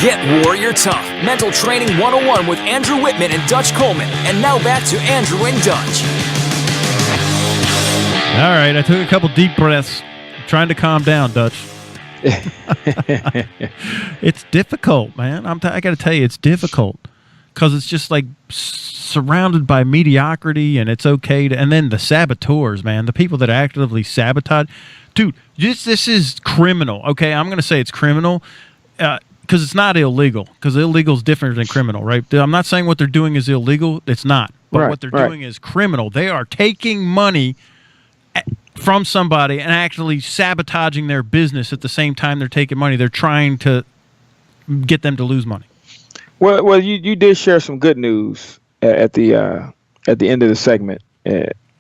Get Warrior Tough, Mental Training 101 with Andrew Wittman and Dutch Coleman. And now back to Andrew and Dutch. All right, I took a couple deep breaths. I'm trying to calm down, Dutch. It's difficult, man. I got to tell you, it's difficult because it's just like surrounded by mediocrity, and it's okay to. And then the saboteurs, man, the people that actively sabotage, dude. This is criminal. Okay, I'm going to say it's criminal because it's not illegal. Because illegal is different than criminal, right? I'm not saying what they're doing is illegal. It's not. But what they're doing is criminal. They are taking money from somebody and actually sabotaging their business at the same time they're taking money. They're trying to get them to lose money. Well, you did share some good news at the end of the segment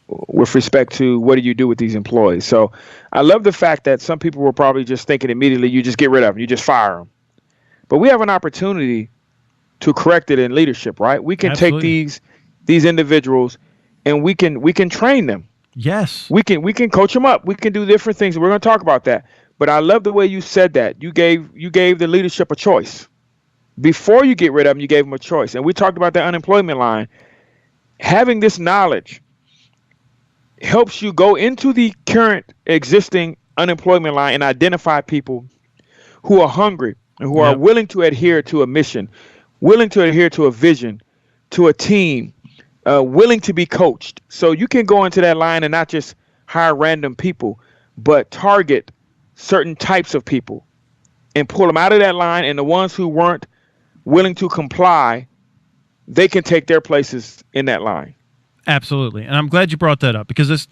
with respect to what do you do with these employees. So I love the fact that some people were probably just thinking immediately you just get rid of them, you just fire them. But we have an opportunity to correct it in leadership, right? We can Absolutely. take these individuals and we can train them. Yes. We can coach them up. We can do different things. We're going to talk about that. But I love the way you said that. You gave the leadership a choice. Before you get rid of them, you gave them a choice. And we talked about the unemployment line. Having this knowledge helps you go into the current existing unemployment line and identify people who are hungry and who are willing to adhere to a mission, willing to adhere to a vision, to a team, willing to be coached. So you can go into that line and not just hire random people, but target certain types of people and pull them out of that line. And the ones who weren't willing to comply, they can take their places in that line. Absolutely. And I'm glad you brought that up because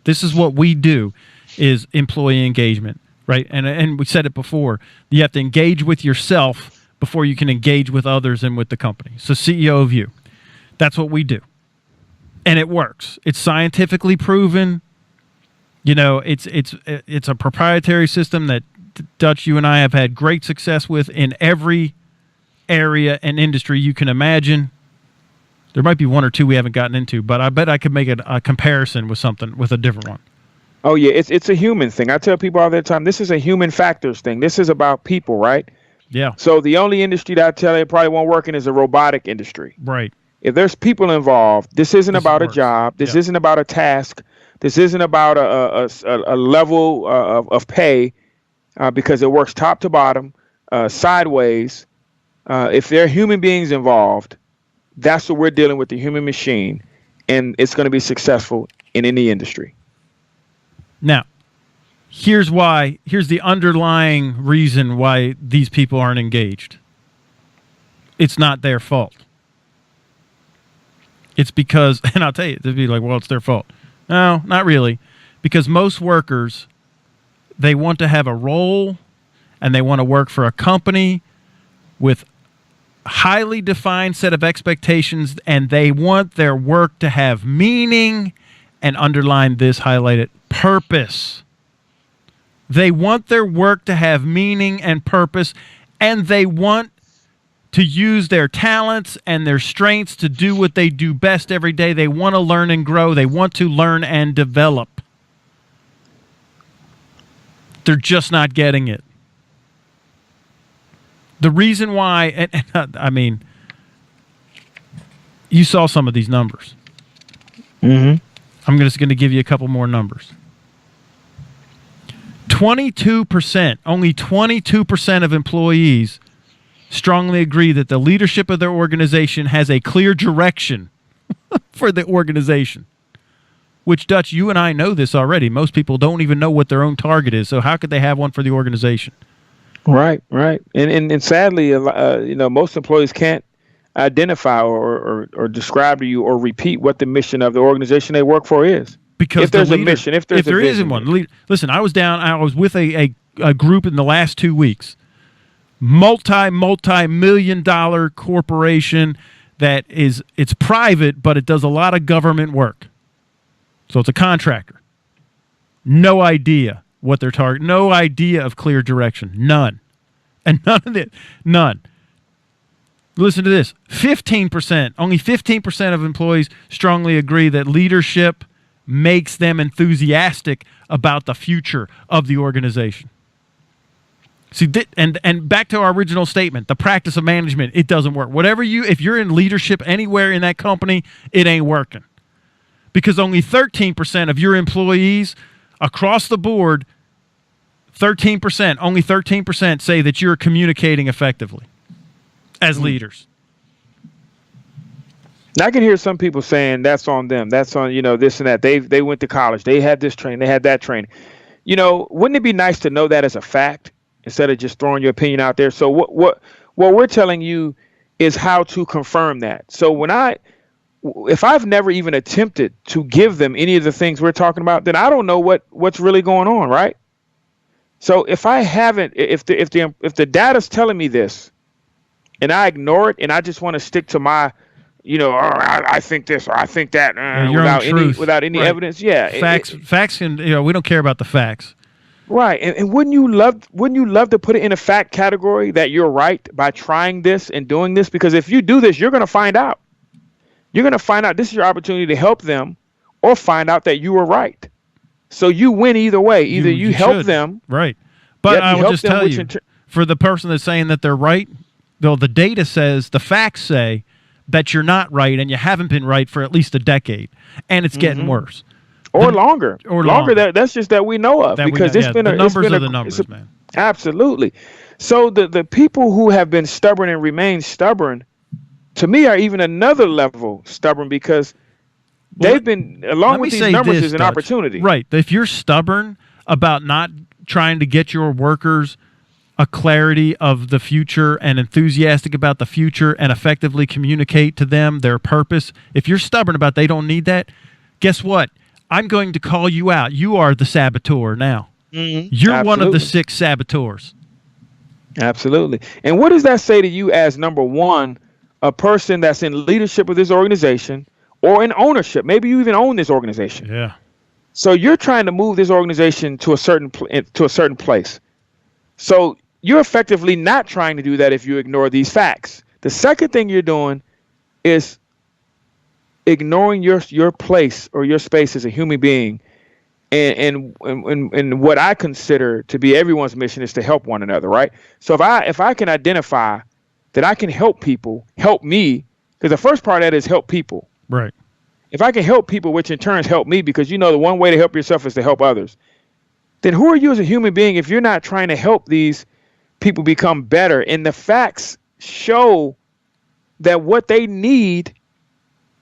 this is what we do is employee engagement, right? And we said it before. You have to engage with yourself before you can engage with others and with the company. So CEO of you. That's what we do. And it works. It's scientifically proven. You know, it's a proprietary system that Dutch, you and I have had great success with in every area and industry you can imagine. There might be one or two we haven't gotten into, but I bet I could make a comparison with a different one. Oh yeah, it's a human thing. I tell people all the time, this is a human factors thing. This is about people, right? Yeah. So the only industry that I tell you probably won't work in is the robotic industry. Right. If there's people involved, this isn't about a job. This isn't about a task. This isn't about a level of pay because it works top to bottom, sideways. If there are human beings involved, that's what we're dealing with, the human machine, and it's going to be successful in any industry. Now, here's the underlying reason why these people aren't engaged. It's not their fault. It's because, and I'll tell you, they'd be like, well, it's their fault. No, not really. Because most workers, they want to have a role and they want to work for a company with highly defined set of expectations, and they want their work to have meaning and underline this, highlight it, purpose. They want their work to have meaning and purpose, and they want to use their talents and their strengths to do what they do best every day. They want to learn and grow. They want to learn and develop. They're just not getting it. The reason why, I mean, you saw some of these numbers. Mm-hmm. I'm just going to give you a couple more numbers. 22%, only 22% of employees strongly agree that the leadership of their organization has a clear direction for the organization. Which, Dutch, you and I know this already. Most people don't even know what their own target is, so how could they have one for the organization? Right. And sadly, most employees can't identify or describe to you or repeat what the mission of the organization they work for is. Because if there's a mission, if there isn't one. Listen, I was with a group in the last 2 weeks. Multi-million-dollar corporation that it's private, but it does a lot of government work. So it's a contractor. No idea what they're targeting. No idea of clear direction. None. And none. Listen to this. 15%, only 15% of employees strongly agree that leadership makes them enthusiastic about the future of the organization. See, and back to our original statement, the practice of management, it doesn't work. If you're in leadership anywhere in that company, it ain't working. Because only 13% of your employees across the board, only 13% say that you're communicating effectively as leaders. Now, I can hear some people saying that's on them. That's on, this and that. They went to college. They had this training. They had that training. Wouldn't it be nice to know that as a fact instead of just throwing your opinion out there? So what we're telling you is how to confirm that. So if I've never even attempted to give them any of the things we're talking about, then I don't know what's really going on, right? So if I haven't, if the data's telling me this, and I ignore it, and I just want to stick to my, I think this or I think that, without any right. evidence, facts, and we don't care about the facts, right? And wouldn't you love to put it in a fact category that you're right by trying this and doing this? Because if you do this, you're going to find out. You're going to find out this is your opportunity to help them, or find out that you were right. So you win either way. Either you help them. Right. But I will just tell you, for the person that's saying that they're right, though the data says, the facts say that you're not right and you haven't been right for at least a decade. And it's getting worse. Or longer. That's just that we know of. Because the numbers are the numbers, man. Absolutely. So the people who have been stubborn and remain stubborn, to me, are even another level stubborn, because they've been, along with these numbers, is an opportunity. Right. If you're stubborn about not trying to get your workers a clarity of the future and enthusiastic about the future and effectively communicate to them their purpose, if you're stubborn about they don't need that, guess what? I'm going to call you out. You are the saboteur now. Mm-hmm. You're one of the 6 saboteurs. Absolutely. And what does that say to you as, number one, a person that's in leadership of this organization, or in ownership? Maybe you even own this organization. Yeah. So you're trying to move this organization to a certain place. So you're effectively not trying to do that if you ignore these facts. The second thing you're doing is ignoring your place or your space as a human being, and what I consider to be everyone's mission is to help one another, right? So if I can identify that I can help people, help me, because the first part of that is help people. Right. If I can help people, which in turn help me, because the one way to help yourself is to help others, then who are you as a human being if you're not trying to help these people become better? And the facts show that what they need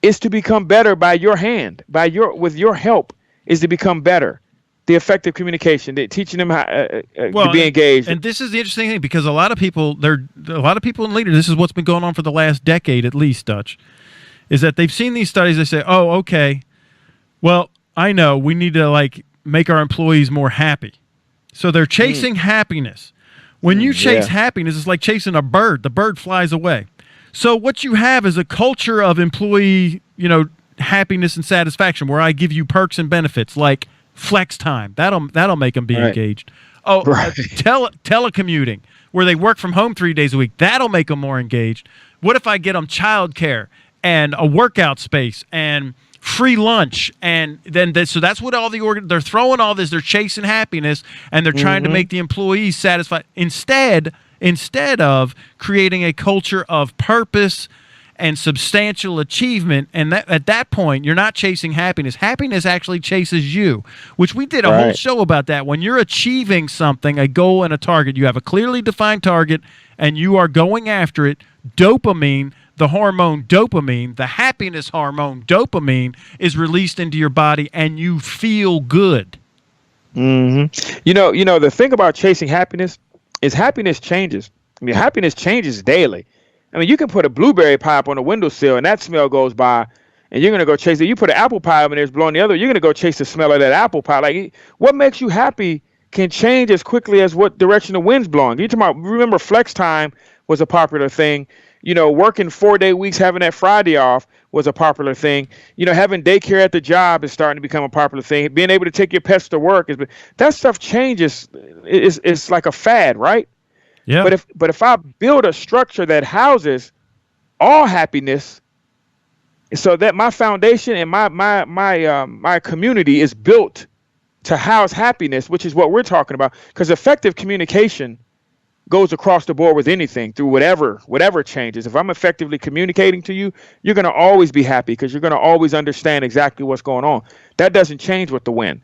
is to become better by your hand, with your help, is to become better. The effective communication, teaching them how to be engaged. And this is the interesting thing, because a lot of people in leaders, this is what's been going on for the last decade at least, Dutch, is that they've seen these studies. They say, oh, okay, well, I know we need to make our employees more happy. So they're chasing happiness. When you chase happiness, it's like chasing a bird. The bird flies away. So what you have is a culture of employee, happiness and satisfaction, where I give you perks and benefits like flex time. That'll make them be engaged. Oh, telecommuting, where they work from home 3 days a week. That'll make them more engaged. What if I get them childcare and a workout space and free lunch, and then so that's what they're throwing all this. They're chasing happiness, and they're trying to make the employees satisfied instead of creating a culture of purpose and substantial achievement. And at that point, you're not chasing happiness. Happiness actually chases you, which we did a whole show about that. When you're achieving something, a goal and a target, you have a clearly defined target, and you are going after it. Dopamine, the hormone dopamine, the happiness hormone dopamine, is released into your body, and you feel good. Mm-hmm. The thing about chasing happiness is happiness changes. Happiness changes daily. You can put a blueberry pie up on a windowsill, and that smell goes by, and you're going to go chase it. You put an apple pie up and there's blowing the other, you're going to go chase the smell of that apple pie. What makes you happy can change as quickly as what direction the wind's blowing. You're talking about, remember, flex time was a popular thing. Working 4-day weeks, having that Friday off was a popular thing. Having daycare at the job is starting to become a popular thing. Being able to take your pets to work that stuff changes. It's like a fad, right? Yeah. But if I build a structure that houses all happiness, so that my foundation and my community is built to house happiness, which is what we're talking about. Because effective communication goes across the board with anything through whatever changes. If I'm effectively communicating to you, you're going to always be happy because you're going to always understand exactly what's going on. That doesn't change with the win.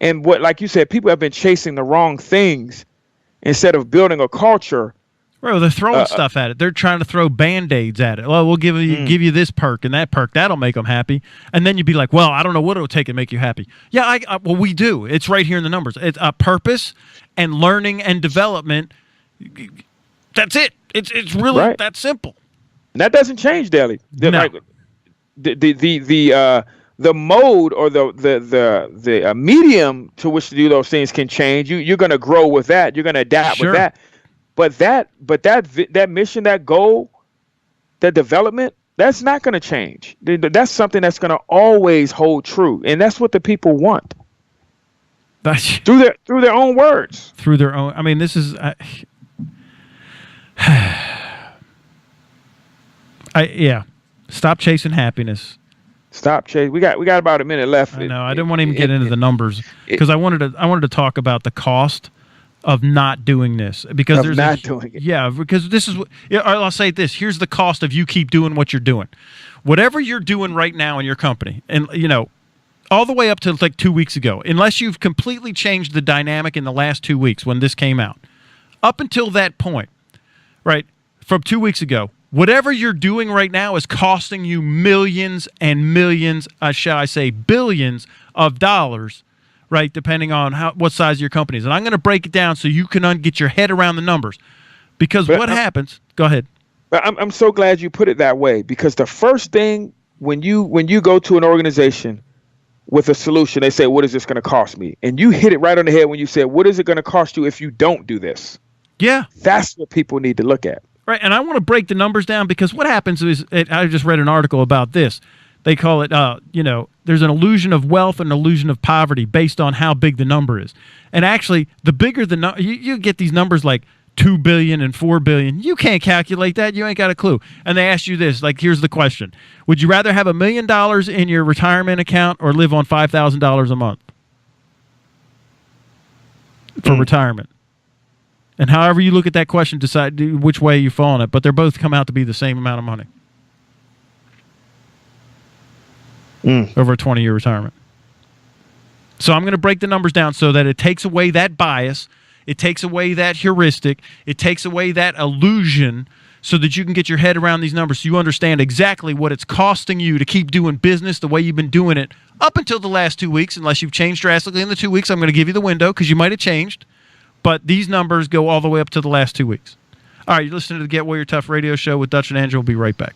And what, like you said, people have been chasing the wrong things instead of building a culture. Well, they're throwing stuff at it. They're trying to throw Band-Aids at it. Well, we'll give you this perk and that perk. That'll make them happy. And then you'd be like, well, I don't know what it'll take to make you happy. Yeah, well, we do. It's right here in the numbers. It's a purpose and learning and development. That's it. It's really that simple. And that doesn't change daily. No. Like, the mode or the medium to which to do those things can change. You're going to grow with that. You're going to adapt with that. But that mission, that goal, that development, that's not going to change. That's something that's going to always hold true, and that's what the people want. Through their own words. Through their own. I mean, this is. Stop chasing happiness. Stop chasing. We got about a minute left. I know. I didn't want to even get into the numbers because I wanted to talk about the cost of not doing this because there's not doing it. Yeah, because this is. I'll say this. Here's the cost of you keep doing what you're doing, whatever you're doing right now in your company, and all the way up to like 2 weeks ago, unless you've completely changed the dynamic in the last 2 weeks when this came out, up until that point, right from 2 weeks ago. Whatever you're doing right now is costing you millions and millions, shall I say, billions of dollars, right, depending on what size your company is. And I'm going to break it down so you can get your head around the numbers. Because what happens – go ahead. I'm so glad you put it that way because the first thing when you go to an organization with a solution, they say, what is this going to cost me? And you hit it right on the head when you said, what is it going to cost you if you don't do this? Yeah. That's what people need to look at. Right, and I want to break the numbers down because what happens is, I just read an article about this. They call it, there's an illusion of wealth and an illusion of poverty based on how big the number is. And actually, the bigger the number, you get these numbers like 2 billion and 4 billion. You can't calculate that. You ain't got a clue. And they ask you this, like, here's the question. Would you rather have $1 million in your retirement account or live on $5,000 a month for retirement? And however you look at that question, decide which way you fall on it. But they're both come out to be the same amount of money over a 20-year retirement. So I'm going to break the numbers down so that it takes away that bias. It takes away that heuristic. It takes away that illusion so that you can get your head around these numbers so you understand exactly what it's costing you to keep doing business the way you've been doing it up until the last 2 weeks. Unless you've changed drastically in the 2 weeks, I'm going to give you the window because you might have changed. But these numbers go all the way up to the last 2 weeks. All right, you're listening to the Get Warrior Tough radio show with Dutch and Andrew. We'll be right back.